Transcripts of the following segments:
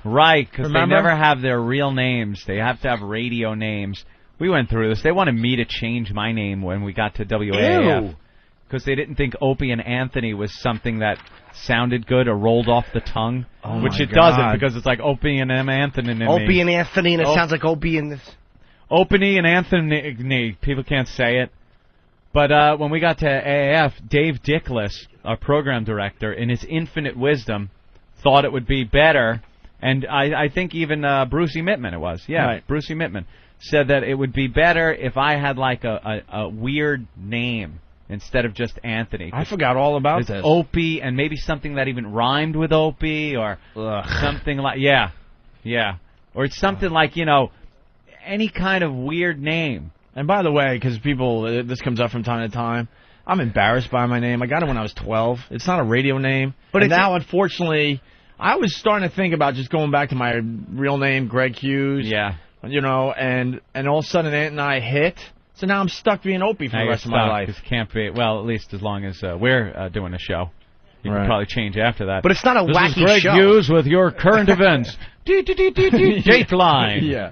Right, because they never have their real names. They have to have radio names. We went through this. They wanted me to change my name when we got to WAAF. Because they didn't think Opie and Anthony was something that sounded good or rolled off the tongue. Which it doesn't, because it's like Opie and Anthony. Opie and Anthony, and it sounds like Opie and this. Opie and Anthony. People can't say it. But when we got to AAF, Dave Dickless, our program director, in his infinite wisdom, thought it would be better. And I think even Brucey Mittman, it was. Yeah, right. Brucey Mittman said that it would be better if I had like a weird name instead of just Anthony. I forgot all about this. Opie, and maybe something that even rhymed with Opie, or something like, yeah. Or something like, any kind of weird name. And by the way, because this comes up from time to time, I'm embarrassed by my name. I got it when I was 12. It's not a radio name. But now, unfortunately, I was starting to think about just going back to my real name, Greg Hughes. Yeah. And all of a sudden Ant and I hit. So now I'm stuck being Opie for the rest of my life. It can't be, well, at least as long as we're doing a show. You can probably change after that. But it's not a wacky show. This is Greg Hughes with your current events. Dateline. Yeah.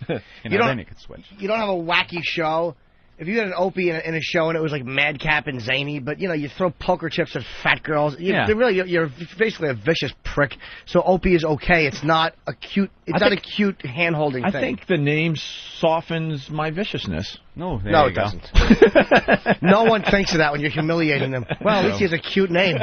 Then you can switch. You don't have a wacky show. If you had an Opie in a show and it was like madcap and zany, but you throw poker chips at fat girls, you're basically a vicious prick. So Opie is okay. It's not a cute. It's not a cute hand-holding thing. I think the name softens my viciousness. No, it doesn't. No one thinks of that when you're humiliating them. Well, at least he has a cute name.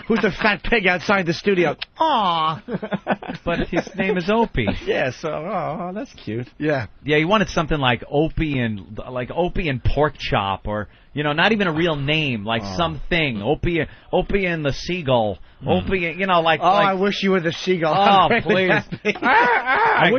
Who's the fat pig outside the studio? Aww. But his name is Opie. Yeah, so that's cute. Yeah. Yeah, he wanted something like Opie and Pork Chop, or not even a real name, like something. Opie and the Seagull. Opie, I wish you were the Seagull. Oh, please. I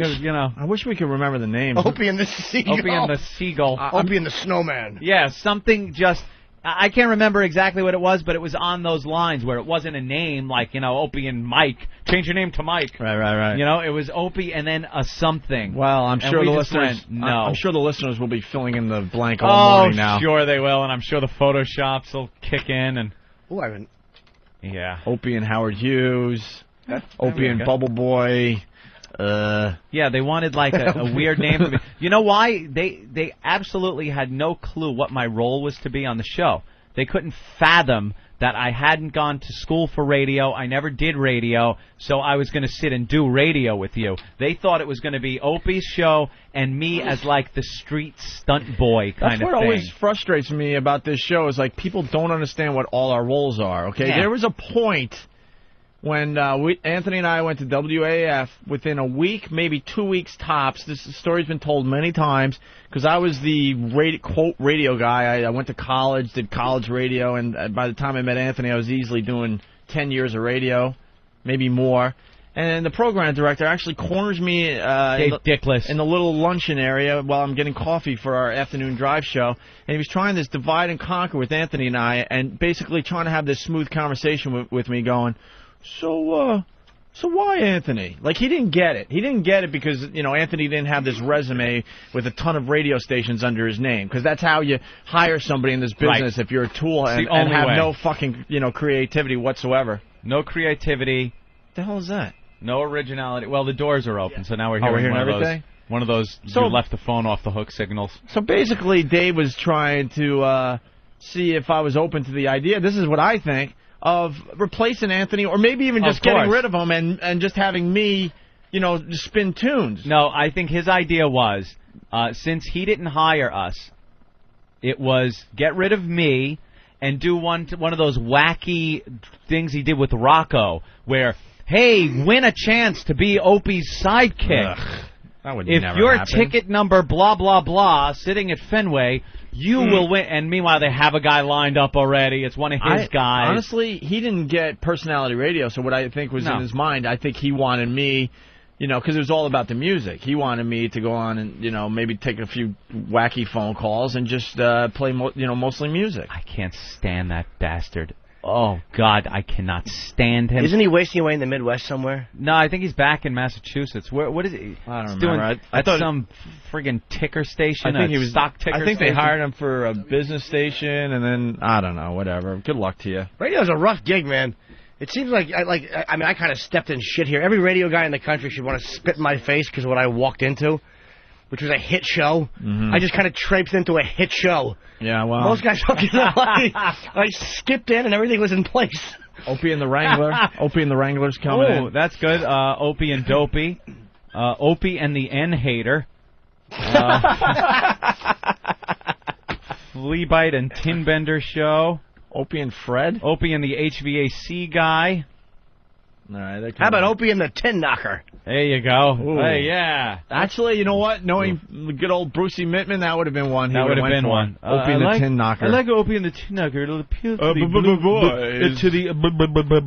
wish we could remember the name. Opie and the Seagull. Opie and the Seagull. Opie and the Snowman. Yeah, something just. I can't remember exactly what it was, but it was on those lines where it wasn't a name like, Opie and Mike. Change your name to Mike. Right. It was Opie and then a something. Well, I'm sure the listeners. No. I'm sure the listeners will be filling in the blank all morning now. Oh, sure they will, and I'm sure the Photoshops will kick in and. Oh, I haven't. Yeah. Opie and Howard Hughes. Opie and Bubble Boy. Yeah, they wanted like a weird name for me. You know why? They absolutely had no clue what my role was to be on the show. They couldn't fathom that I hadn't gone to school for radio. I never did radio, so I was going to sit and do radio with you. They thought it was going to be Opie's show and me as like the street stunt boy kind of thing. That's what always frustrates me about this show is like people don't understand what all our roles are, okay? Yeah. There was a point when Anthony and I went to WAAF, within a week, maybe 2 weeks tops. This story's been told many times because I was the quote radio guy. I went to college, did college radio, and by the time I met Anthony, I was easily doing 10 years of radio, maybe more. And the program director actually corners me Dave Dickless in the little luncheon area while I'm getting coffee for our afternoon drive show. And he was trying this divide and conquer with Anthony and I, and basically trying to have this smooth conversation with me going, So why Anthony? Like, he didn't get it. He didn't get it because, Anthony didn't have this resume with a ton of radio stations under his name. Because that's how you hire somebody in this business if you're a tool and have no fucking, creativity whatsoever. No creativity. What the hell is that? No originality. Well, the doors are open, so now we're hearing everything? One of those you left the phone off the hook signals. So basically, Dave was trying to see if I was open to the idea. This is what I think. Of replacing Anthony, or maybe even just getting rid of him and just having me, spin tunes. No, I think his idea was, since he didn't hire us, it was get rid of me and do one of those wacky things he did with Rocco, where, hey, win a chance to be Opie's sidekick. Ugh, that would if never your happen. Ticket number blah, blah, blah, sitting at Fenway, you will win. And meanwhile, they have a guy lined up already. It's one of his guys. Honestly, he didn't get personality radio, so what I think was in his mind, I think he wanted me, because it was all about the music. He wanted me to go on and, maybe take a few wacky phone calls and just play, mostly music. I can't stand that bastard. Oh, God, I cannot stand him. Isn't he wasting away in the Midwest somewhere? No, I think he's back in Massachusetts. What is he? I don't remember. I thought some friggin' ticker station. I think he was stock ticker. I think station. they hired him for a business station, and then I don't know, whatever. Good luck to you. Radio's a rough gig, man. It seems like I kind of stepped in shit here. Every radio guy in the country should want to spit in my face because of what I walked into, which was a hit show. I just kind of traipsed into a hit show. Yeah, well. Most guys don't get that lucky. I skipped in and everything was in place. Opie and the Wrangler. Opie and the Wranglers coming in. Oh, that's good. Opie and Dopey. Opie and the N-Hater. Flea Bite and Tin Bender Show. Opie and Fred. Opie and the HVAC Guy. All right. How about Opie and the Tin Knocker? There you go. Ooh. Hey, yeah. Actually, you know what? Knowing the good old Brucey Mittman, that would have been one. That would have been one. Opie and the Tin Knocker. I like Opie and the Tin Knocker. It'll appeal to the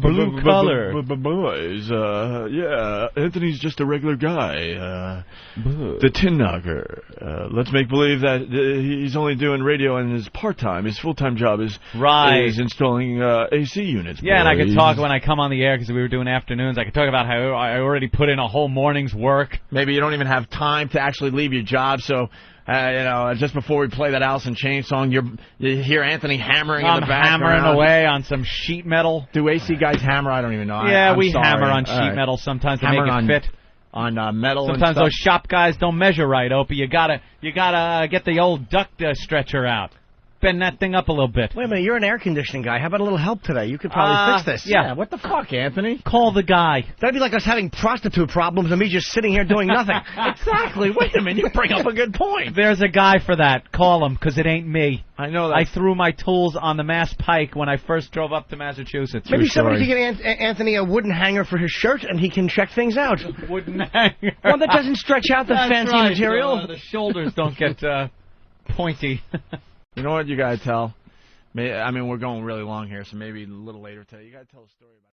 blue color. Boys, yeah, Anthony's just a regular guy. The Tin Knocker. Let's make believe that he's only doing radio and his part-time. His full-time job is installing AC units. Yeah, and I could talk when I come on the air because we were doing afternoons. I could talk about how I already put in a whole morning's work. Maybe you don't even have time to actually leave your job, so just before we play that Alice in Chains song, you hear Anthony hammering in the background. Hammering away on some sheet metal. Do AC guys hammer? I don't even know. Yeah, we hammer on sheet metal sometimes to make it fit. On metal. Sometimes those shop guys don't measure right, Opie. You gotta get the old duct stretcher out. Bend that thing up a little bit. Wait a minute, you're an air conditioning guy. How about a little help today? You could probably fix this. Yeah, what the fuck, Anthony? Call the guy. That'd be like us having prostitute problems and me just sitting here doing nothing. Exactly. Wait a minute, you bring up a good point. There's a guy for that. Call him, because it ain't me. I know that. I threw my tools on the Mass Pike when I first drove up to Massachusetts. Maybe somebody could get Anthony a wooden hanger for his shirt and he can check things out. Wooden hanger. One that doesn't stretch out the fancy material. The shoulders don't get pointy. You know what you gotta tell? I mean, we're going really long here, so maybe a little later today. You gotta tell a story about